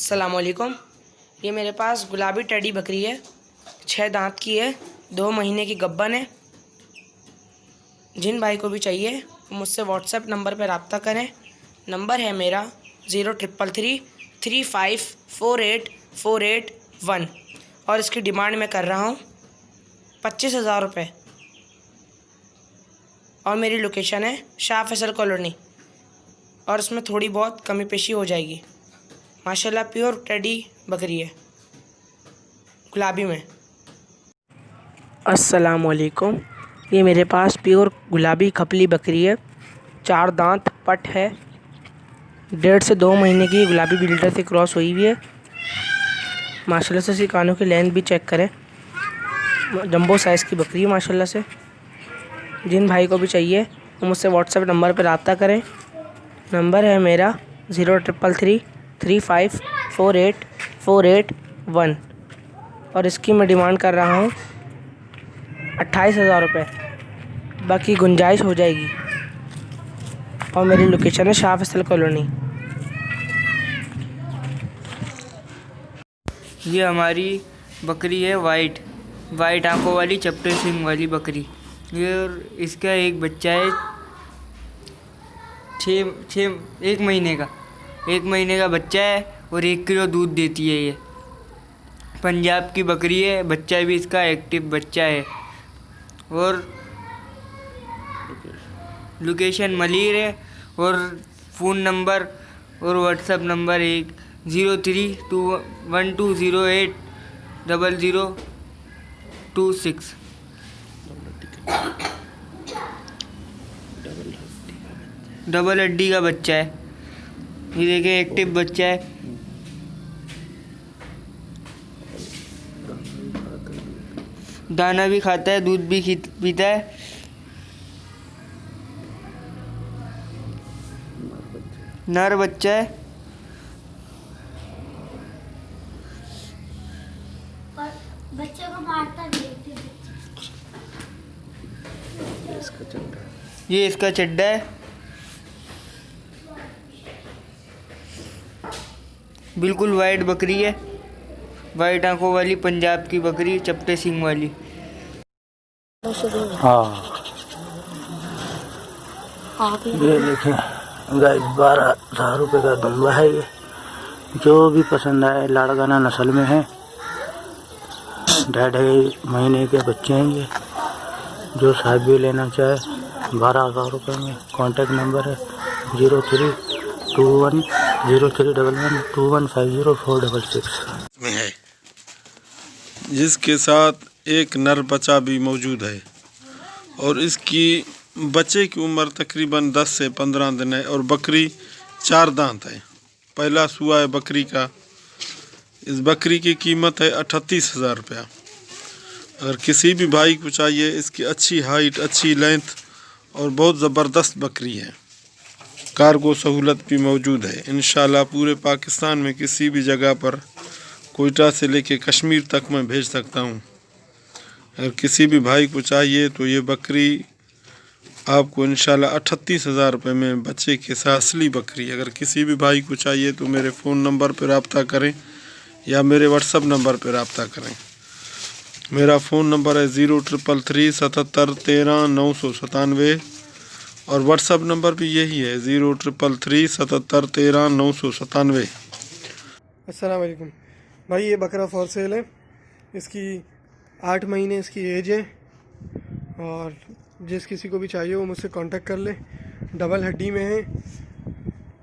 अस्सलामुअलैकुम। ये मेरे पास गुलाबी टेडी बकरी है, 6 दांत की है, 2 महीने की गब्बन है। जिन भाई को भी चाहिए वो मुझसे व्हाट्सएप नंबर पर रब्ता करें। नंबर है मेरा 0333354841 और इसकी डिमांड मैं कर रहा हूँ 25,000 रुपये। और मेरी लोकेशन है शाह फैसल कॉलोनी और इसमें थोड़ी बहुत कमी पेशी हो जाएगी। माशाल्लाह प्योर टेडी बकरी है गुलाबी में। अस्सलामुअलैकुम। ये मेरे पास प्योर गुलाबी खपली बकरी है, 4 दांत पट है, 1.5 से 2 महीने की गुलाबी बिल्डर से क्रॉस हुई हुई है। माशाल्लाह से इसकी कानों की लेंथ भी चेक करें, जंबो साइज़ की बकरी है माशाल्लाह से। जिन भाई को भी चाहिए वो मुझसे व्हाट्सएप नंबर पर रब्ता करें। नंबर है मेरा 0333354841 और इसकी मैं डिमांड कर रहा हूँ 28,000 रुपये। बाकी गुंजाइश हो जाएगी। और मेरी लोकेशन है शाह फैसल कॉलोनी। ये हमारी बकरी है वाइट आंखों वाली चपटे सिंग वाली बकरी। ये और इसका एक बच्चा है 1 महीने का बच्चा है और 1 किलो दूध देती है। ये पंजाब की बकरी है, बच्चा भी इसका एक्टिव बच्चा है। और लोकेशन मलीर है और फ़ोन नंबर और व्हाट्सएप नंबर 0321080026। डबल हड्डी का बच्चा है। ये देखिए एक्टिव बच्चा है। दाना भी खाता है, दूध भी पीता है। नर बच्चा है। और बच्चे को मारता भी है। ये इसका चड्डा है। बिल्कुल वाइट बकरी है, वाइट आंखों वाली पंजाब की बकरी, चपटे सिंग वाली। हाँ ये देखें गाइस, 12,000 रुपये का दुम्बा है। ये जो भी पसंद आए, लाड़गाना नस्ल में है, 2.5 महीने के बच्चे हैं। ये जो साहब भी लेना चाहे 12,000 रुपये में। कॉन्टेक्ट नंबर है 03210311215046 में है, जिसके साथ एक नर बच्चा भी मौजूद है। और इसकी बच्चे की उम्र तकरीबन 10 से 15 दिन है और बकरी 4 दांत है। पहला सुआ है बकरी का। इस बकरी की कीमत है 38,000 रुपया। अगर किसी भी भाई को चाहिए, इसकी अच्छी हाइट, अच्छी लेंथ और बहुत ज़बरदस्त बकरी है। कार्गो सहूलत भी मौजूद है। इंशाल्लाह पूरे पाकिस्तान में किसी भी जगह पर, कोयटा से लेके कश्मीर तक मैं भेज सकता हूँ। अगर किसी भी भाई को चाहिए तो ये बकरी आपको इंशाल्लाह 38,000 रुपये में बच्चे के साथ असली बकरी। अगर किसी भी भाई को चाहिए तो मेरे फ़ोन नंबर पर रब्ता करें या मेरे व्हाट्सअप नंबर पर रब्ता करें। मेरा फ़ोन नंबर है 0333771397 और व्हाट्सअप नंबर भी यही है 0333771397। अस्सलाम वालेकुम भाई। ये बकरा फॉर सेल है। इसकी 8 महीने इसकी एज है और जिस किसी को भी चाहिए वो मुझसे कांटेक्ट कर ले। डबल हड्डी में है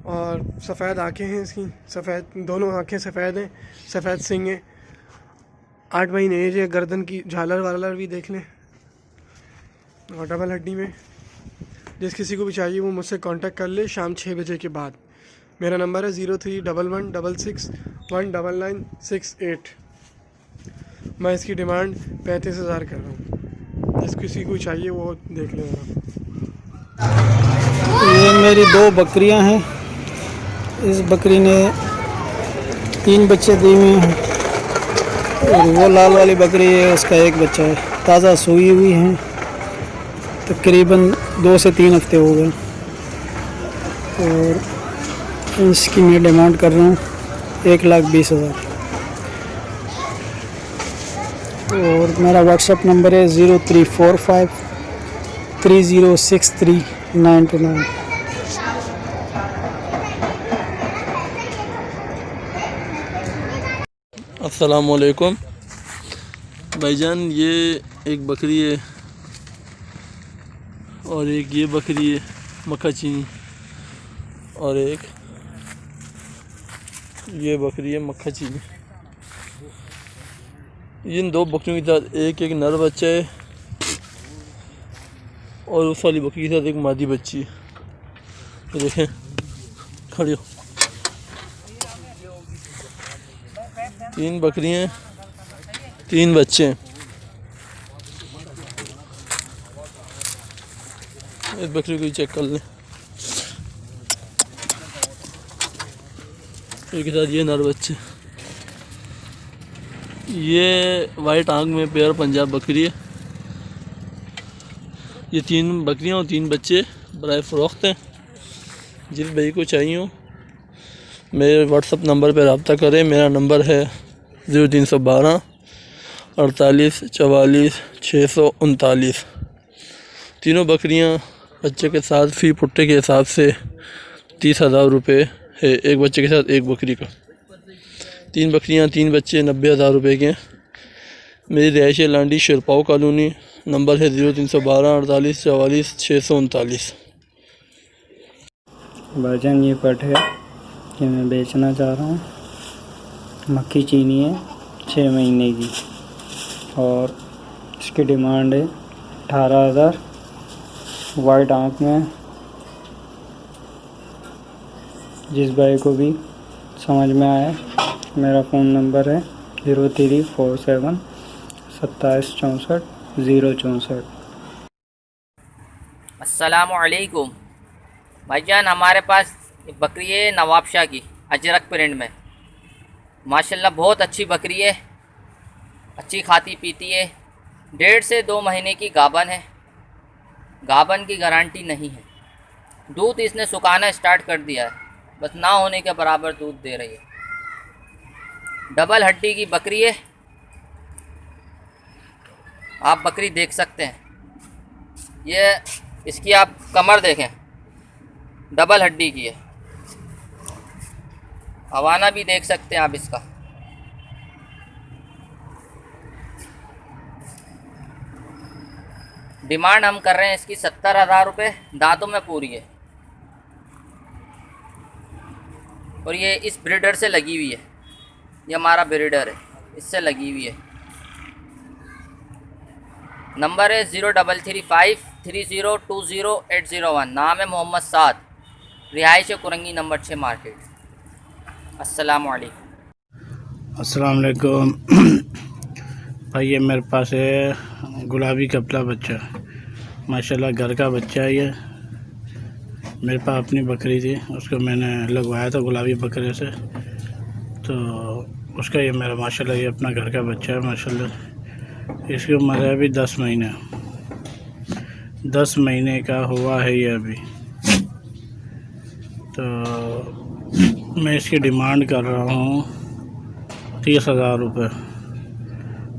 और सफ़ेद आँखें हैं इसकी, सफ़ेद दोनों आँखें सफ़ेद हैं, सफ़ेद सींग है। 8 महीने एज है। गर्दन की झालर वालर भी देख लें और डबल हड्डी में। जिस किसी को भी चाहिए वो मुझसे कांटेक्ट कर ले शाम 6 बजे के बाद। मेरा नंबर है 0311661968। मैं इसकी डिमांड 35,000 कर रहा हूँ। जिस किसी को चाहिए वो देख लेना। ये मेरी 2 बकरियां हैं। इस बकरी ने 3 बच्चे दिए हुए हैं और वो लाल वाली बकरी है, उसका 1 बच्चा है। ताज़ा सोई हुई हैं, तकरीबन 2 से 3 हफ्ते हो गए। और इसकी मैं डिमांड कर रहा हूँ 1,20,000। और मेरा व्हाट्सएप नंबर है 03453063 929। अस्सलाम वालेकुम भाईजान, ये एक बकरी है और एक ये बकरी है मक्खा चीनी, और एक ये बकरी है मक्खा चीनी। इन दो बकरियों के साथ एक नर बच्चा है और उस वाली बकरी के साथ एक मादी बच्ची है। ये देखें, खड़ी हो। 3 बकरियां हैं, 3 बच्चे हैं। इस बकरी को चेक कर लें। एक साथ ये नर बच्चे, ये वाइट आंख में प्योर पंजाब बकरी है। ये 3 बकरियां और 3 बच्चे बराए फ़रोख्त हैं। जिस भाई को चाहिए हो मेरे व्हाट्सअप नंबर पर रब्ता करें। मेरा नंबर है 0312 48 44 639। तीनों बकरियां बच्चे के साथ फ़ी पुट्टे के हिसाब से 30,000 रुपये है, एक बच्चे के साथ एक बकरी का। 3 बकरियां 3 बच्चे 90,000 रुपये के हैं। मेरी रिहाइश लांडी शेरपाओ कॉलोनी, नंबर है 0312 48 44 639। भाईजान ये पट है कि मैं बेचना चाह रहा हूँ। मक्खी चीनी है 6 महीने की और इसकी डिमांड है 18,000। वाइट आंख में। जिस भाई को भी समझ में आए, मेरा फ़ोन नंबर है 0347 27 64 064। अस्सलामुअलैकुम भाईजान, हमारे पास बकरी है नवाबशाह की अजरक प्रिंट में। माशाल्लाह बहुत अच्छी बकरी है, अच्छी खाती पीती है। 1.5 से 2 महीने की गाभन है। गाभन की गारंटी नहीं है। दूध इसने सुखाना स्टार्ट कर दिया है, बस ना होने के बराबर दूध दे रही है। डबल हड्डी की बकरी है, आप बकरी देख सकते हैं। ये इसकी आप कमर देखें, डबल हड्डी की है। हवाना भी देख सकते हैं आप इसका। डिमांड हम कर रहे हैं इसकी 70,000 रुपये। दांतों में पूरी है और ये इस ब्रीडर से लगी हुई है। ये हमारा ब्रीडर है, इससे लगी हुई है। नंबर है 03353020 नाम है मोहम्मद साद। रिहाइश कुरंगी नंबर 6 मार्केट। अस्सलाम वालेकुम। अस्सलाम वालेकुम भाई, ये मेरे पास है गुलाबी कपला बच्चा। माशाल्लाह घर का बच्चा है ये। मेरे पास अपनी बकरी थी, उसको मैंने लगवाया था गुलाबी बकरे से, तो उसका ये मेरा माशाल्लाह ये अपना घर का बच्चा है। माशाल्लाह इसकी उम्र है अभी 10 महीने। 10 महीने का हुआ है ये अभी। तो मैं इसकी डिमांड कर रहा हूँ 30,000 रुपये।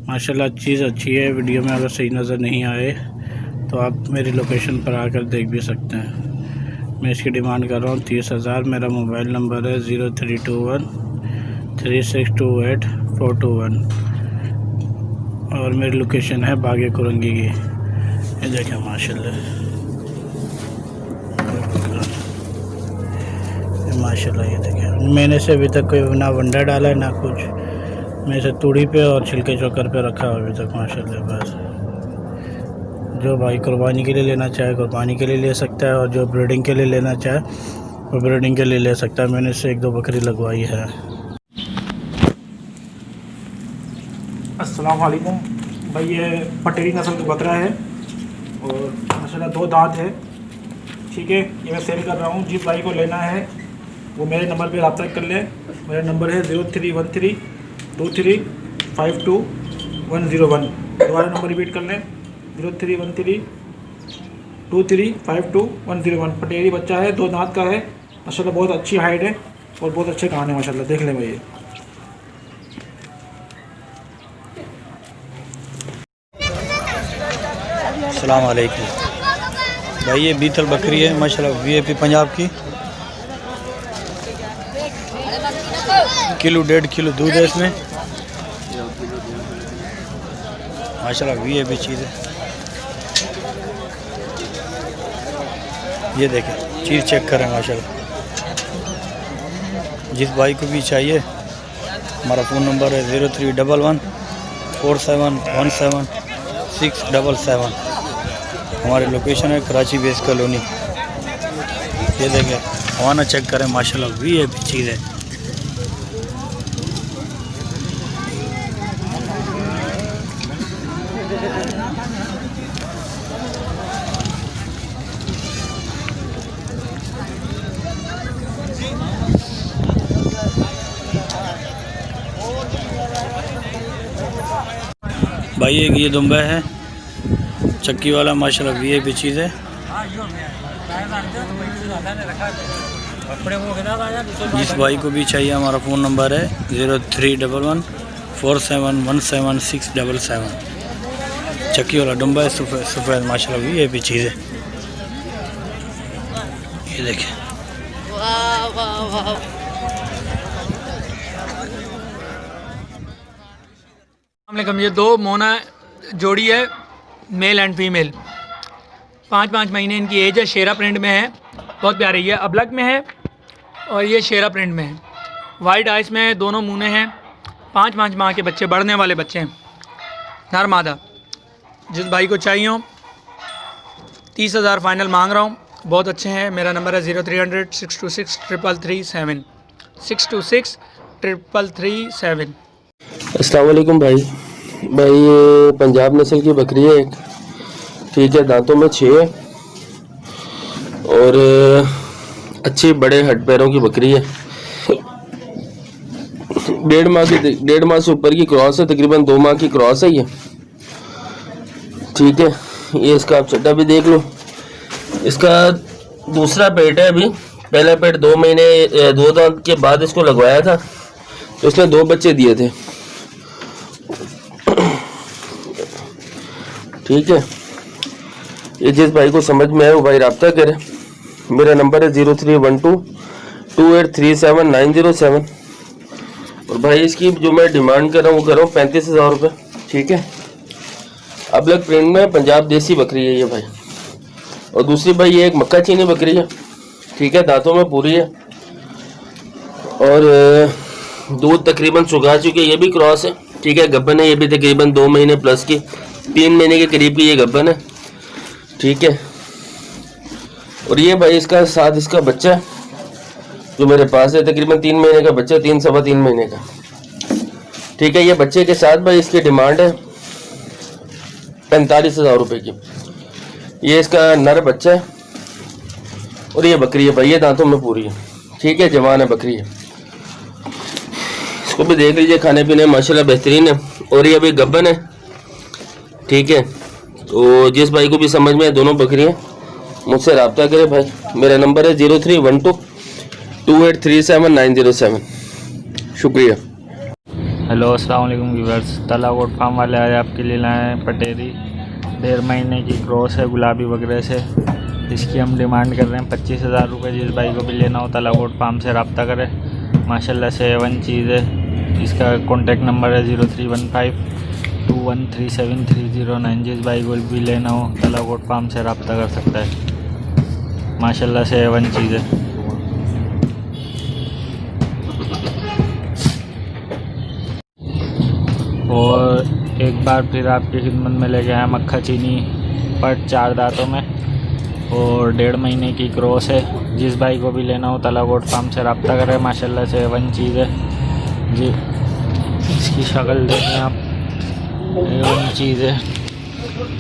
माशाल्लाह चीज़ अच्छी है। वीडियो में अगर सही नज़र नहीं आए तो आप मेरी लोकेशन पर आकर देख भी सकते हैं। मैं इसकी डिमांड कर रहा हूँ 30,000। मेरा मोबाइल नंबर है 0321 3628 421 और मेरी लोकेशन है बागे कुरंगी की। ये देखें माशाल्लाह, माशाल्लाह ये देखें। मैंने से अभी तक कोई ना वंडा डाला है ना कुछ। मैं इसे तूड़ी पे और छिलके चोकर पे रखा हुआ अभी तक माशाल्लाह। बस जो भाई कुर्बानी के लिए लेना चाहे कुर्बानी के लिए ले सकता है, और जो ब्रीडिंग के लिए लेना चाहे वो ब्रीडिंग के लिए ले सकता है। मैंने इससे 1-2 बकरी लगवाई है। अस्सलाम वालेकुम भाई, ये पटेरी नस्ल का बकरा है और माशाल्लाह 2 दांत है। ठीक है, ये मैं सेल कर रहा हूँ। जिस भाई को लेना है वो मेरे नंबर पे रब्ता कर ले। मेरा नंबर है 0313 2352 दोबारा नंबर रिपीट कर लें, 0313 2352 पटेरी बच्चा है, 2 दांत का है। माशाल्लाह बहुत अच्छी हाइट है और बहुत अच्छे कान है माशाल्लाह। देख लें भाई। अस्सलाम वालेकुम। भाई ये बीतल बकरी है माशाल्लाह वीआईपी पंजाब की, किलो 1.5 किलो दूध है इसमें माशाल्लाह वीआईपी चीज़ है। ये देखें चीज़ चेक करें माशाल्लाह। जिस भाई को भी चाहिए हमारा फ़ोन नंबर है 0311471767। हमारी लोकेशन है कराची बेस कॉलोनी। ये देखें हवाना चेक करें माशाल्लाह वीआईपी चीज़ है। भाई एक ये दुम्बा है चक्की वाला माशाल्लाह वीआईपी चीज़ है। जिस भाई को भी चाहिए हमारा फ़ोन नंबर है 0311471767। चक्की वाला डुम्बा है सफ़ेद माशाल्लाह वीआईपी चीज़ है। ये देखें अस्सलामुअलैकुम। ये दो मोना जोड़ी है, मेल एंड फीमेल। 5-5 महीने इनकी एज है। शेरा प्रिंट में है, बहुत प्यारी है। अबलक में है और ये शेरा प्रिंट में है। वाइट आइस में है, दोनों मुने हैं। 5-5 माह के बच्चे, बढ़ने वाले बच्चे हैं, नर मादा। जिस भाई को चाहिए हो 30,000 फाइनल मांग रहा हूँ। बहुत अच्छे हैं। मेरा नंबर है 0300 626 333 626 अस्सलाम वालेकुम भाई। ये पंजाब नस्ल की बकरी है एक, ठीक है, दांतों में 6 है और अच्छी बड़े हड पैरों की बकरी है। 1.5 माह से ऊपर की क्रॉस है, तकरीबन 2 माह की क्रॉस है ये, ठीक है। ये इसका आप चट्टा भी देख लो। इसका दूसरा पेट है अभी, पहला पेट 2 महीने 2 दांत के बाद इसको लगवाया था, तो इसने 2 बच्चे दिए थे, ठीक है। ये जिस भाई को समझ में आए वो भाई रब्ता करे। मेरा नंबर है 03122837 और भाई इसकी जो मैं डिमांड कर रहा हूँ वो कर रहा हूँ 35,000 रुपये, ठीक है। अबलक प्रिंट में पंजाब देसी बकरी है ये भाई। और दूसरी भाई ये एक मक्का चीनी बकरी है, ठीक है, दांतों में पूरी है और दूध तकरीबन सुखा चुकी है। ये भी क्रॉस है, ठीक है, गब्बन है। ये भी तकरीबन 2 महीने प्लस की, 3 महीने के करीब की ये गब्बन है, ठीक है। और ये भाई इसका साथ इसका बच्चा है जो मेरे पास है, तकरीबन 3 महीने का बच्चा, 3 सवा 3 महीने का, ठीक है। ये बच्चे के साथ भाई इसकी डिमांड है 45,000 रुपये की। ये इसका नर बच्चा है और ये बकरी है भाई, ये दांतों में पूरी है, ठीक है, जवान है बकरी है। इसको भी देख लीजिए, खाने पीने माशाल्लाह बेहतरीन है और ये अभी गब्बन है, ठीक है। तो जिस भाई को भी समझ में आए दोनों बकरियाँ, मुझसे रब्ता करें भाई। मेरा नंबर है 03122837 शुक्रिया। हेलो अस्सलाम वालेकुम व्यूअर्स। तालाकोट फार्म वाले आज आपके लिए लाए हैं पटेरी, 1.5 महीने की क्रॉस है गुलाबी वगैरह से। इसकी हम डिमांड कर रहे हैं 25,000 रुपये। जिस भाई को भी लेना हो तालाकोट फार्म से रब्ता करें, माशाल्लाह से A1 चीज़ है। इसका कॉन्टेक्ट नंबर है 03152137 जिस भाई को भी लेना हो तालाकोट फार्म से रब्ता कर सकता है, माशाल्लाह से A1 चीज़ है। और एक बार फिर आपकी खिदमत में लेके आया मक्खा चीनी पट 4 दांतों में और 1.5 महीने की क्रॉस है। जिस भाई को भी लेना हो तालाकोट फार्म से रब्ता करें, माशाल्लाह से A1 चीज़ है जी। इसकी शक्ल देखें आप, A1 चीज़ है।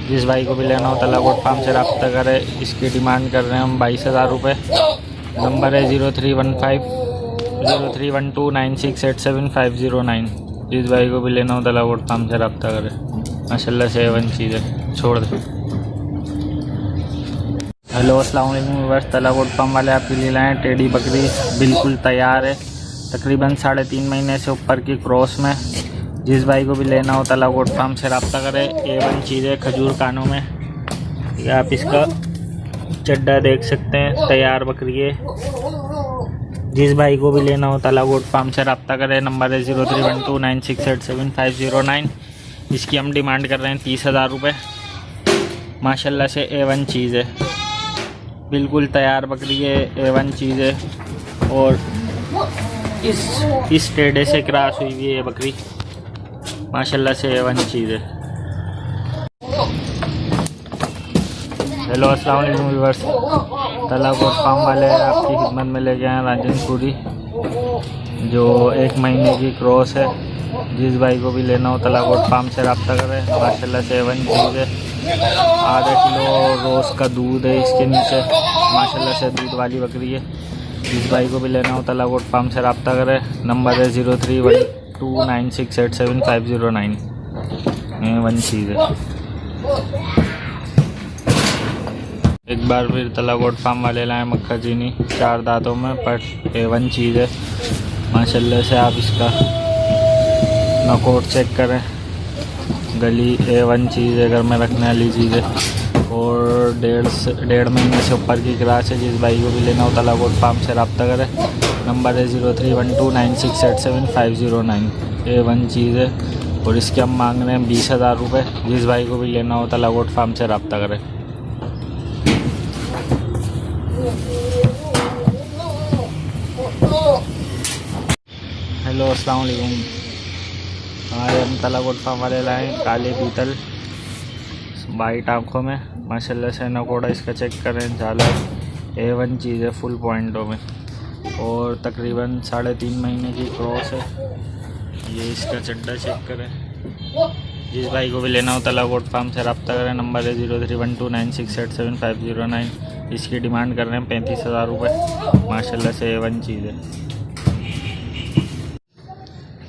जिस भाई को भी लेना हो तालाकोट फार्म से रब्ता करें। इसकी डिमांड कर रहे हैं हम 22,000 रुपये। नंबर है 0312968750 जिस भाई को भी लेना हो तालाकोट फार्म से रब्ता करें, माशाल्लाह से A1 चीज़ है। छोड़ दें। हेलो अस्सलाम वालेकुम व्यूअर्स। तालाकोट फार्म वाले आपके लिए लाए हैं टेडी बकरी, बिल्कुल तैयार है, तकरीबन 3.5 महीने से ऊपर की क्रॉस में। जिस भाई को भी लेना हो तालाकोट फार्म से रब्ता करें। A1 चीज़ है, खजूर कानों में, ये आप इसका चड्डा देख सकते हैं, तैयार बकरी है। जिस भाई को भी लेना हो तला गोट फार्म से रब्ता करें। नंबर है 031296877509। इसकी हम डिमांड कर रहे हैं 30,000 रुपये। माशाल्लाह से A1 चीज़ है, बिल्कुल तैयार बकरी है, A1 चीज़ है। और इस टेढ़े से क्रॉस हुई हुई है बकरी, माशाल्लाह से A1 चीज़ है। हेलो अस्सलाम वालेकुम व्यूअर्स, तला गोट फार्म वाले आपकी खिदमत में ले गए हैं राजनपुरी, जो 1 महीने की क्रॉस है। जिस भाई को भी लेना हो तला गोट फार्म से रब्ता करें। माशाल्लाह से A1 चीज़ है। आधा किलो रोज़ का दूध है इसके नीचे, माशाल्लाह से दूध वाली बकरी है। जिस भाई को भी लेना हो तला गोट फार्म से रब्ता करें। नंबर है 031296877509। A1 चीज़ है। एक बार फिर तला गोट फार्म वाले लाए मक्खा चीनी 4 दांतों में, पर A1 चीज़ है। माशाल्लाह से आप इसका नकोट चेक करें, गली A1 चीज़ है, घर में रखने वाली चीज़ है। और 1.5 महीने से ऊपर की क्रॉस है। जिस भाई को भी लेना हो तला गोट फार्म से रब्ता करें। नंबर है 031296877509। A1 चीज़ है और इसके हम मांग रहे हैं 20,000 रुपये। जिस भाई को भी लेना हो तला गोट फार्म से रब्ता करें। हेलो अस्सलाम वालेकुम, हमारे हम तला गोट फार्म वाले लाए काले पीतल वाइट आँखों में, माशाल्लाह से नकोड़ा इसका चेक करें, झालर A1 चीज़ है फुल पॉइंटों में। और तकरीबन 3.5 महीने की क्रॉस है। ये इसका चड्डा चेक करें। जिस भाई को भी लेना हो तला गोट फार्म से रब्ता करें। नंबर है 031296877509। इसकी डिमांड कर रहे हैं 35,000 रुपये। माशाल्लाह से A1 चीज़ है।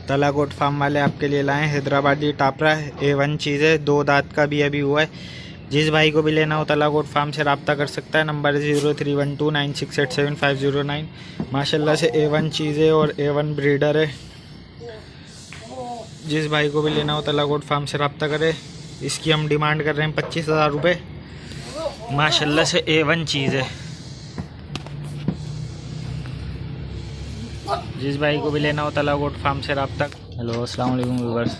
तला गोट फार्म वाले आपके लिए लाएं हैदराबादी टापरा A1 चीज़ है, 2 दांत का भी अभी हुआ है। जिस भाई को भी लेना हो तला गोट फार्म से रब्ता कर सकता है। नंबर है 031296877509। माशाल्लाह से A1 चीज़ है और A1 ब्रीडर है। जिस भाई को भी लेना हो तला गोट फार्म से रब्ता करे। इसकी हम डिमांड कर रहे हैं 25,000 रुपये। माशाल्लाह से A1 चीज़ है। जिस भाई को भी लेना हो तला गोट फार्म से रब्ता। हेलो अस्सलाम वालेकुम व्यूअर्स,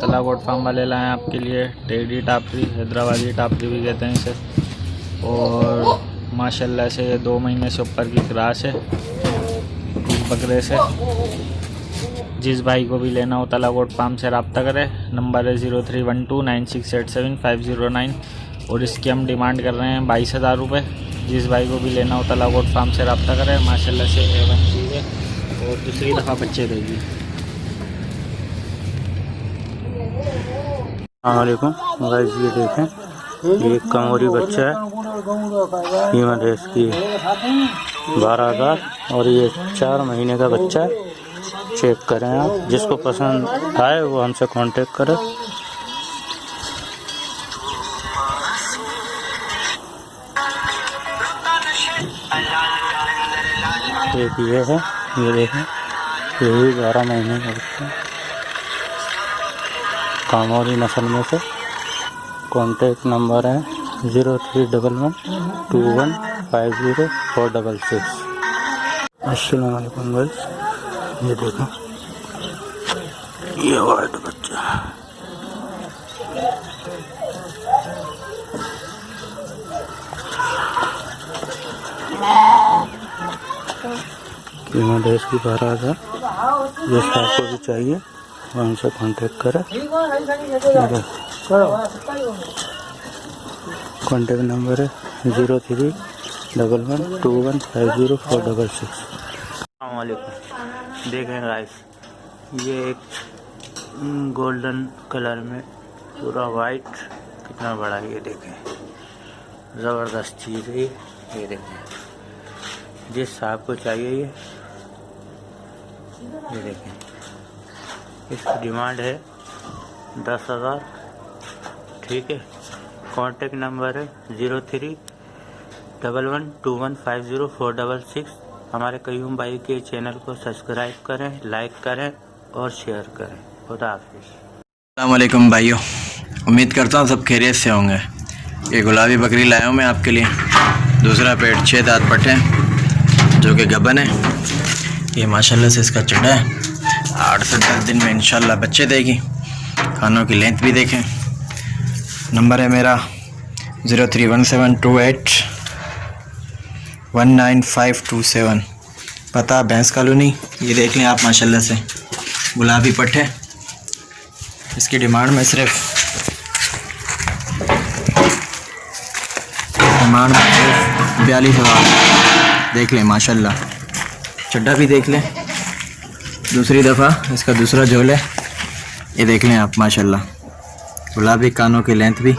तला गोट फार्म वाले लाए आपके लिए टेडी टापरी, हैदराबादी टापरी भी कहते हैं इसे। और माशाल्लाह से ये 2 महीने से ऊपर की क्रॉस है इस बकरे से। जिस भाई को भी लेना हो तला गोट फार्म से रब्ता करें। नंबर है 031296877509। और इसकी हम डिमांड कर रहे हैं 22,000 रुपये। जिस भाई को भी लेना हो तला गोट फार्म से रब्ता करें। माशाल्लाह से A1 चीज़ है और दूसरी दफ़ा बच्चे देगी। अस्सलामुअलैकुम गाइस, ये देखें, ये कंगोरी बच्चा है। कीमत है इसकी 12,000 और ये 4 महीने का बच्चा है। चेक करें आप, जिसको पसंद आए वो हमसे कांटेक्ट करें। एक ये है, ये देखें, ये भी 12 महीने का बच्चा है, कामोरी नस्ल में से। कॉन्टेक्ट नंबर है 0311215046। अस्सलाम वालेकुम गाइस, ये देखो, ये वाइट बच्चा कीमत है इसकी 12,000। जिसको आपको भी चाहिए वो हमसे कांटेक्ट करें। कॉन्टेक्ट नंबर है 0311215046। अस्सलामुअलैकुम, देखें गाइस, ये एक गोल्डन कलर में पूरा वाइट, कितना बड़ा है ये देखें, ज़बरदस्त चीज़ है ये देखें। जिस साहब को चाहिए ये देखें, इसकी डिमांड है 10,000। ठीक है, कॉन्टेक्ट नंबर है 0311215046। हमारे कयूम भाई के चैनल को सब्सक्राइब करें, लाइक करें और शेयर करें। खुदा हाफिज़। अस्सलाम वालेकुम भाइयों, उम्मीद करता हूँ सब खैरियत से होंगे। ये गुलाबी बकरी लाया हूँ मैं आपके लिए। दूसरा पेट 6 दांत पट्टे जो कि गबन है। ये माशाल्लाह से इसका चढ़ा है। 8 से 10 दिन में इंशाल्लाह बच्चे देगी। कानों की लेंथ भी देखें। नंबर है मेरा 031728195527। पता भैंस कॉलोनी। ये देख लें आप माशाल्लाह से गुलाबी पट्टे। इसकी डिमांड में सिर्फ 42,000। देख लें माशाल्लाह। चड्डा भी देख लें। दूसरी दफ़ा इसका दूसरा झोल है। ये देख लें आप माशाल्लाह। गुलाबी कानों की लेंथ भी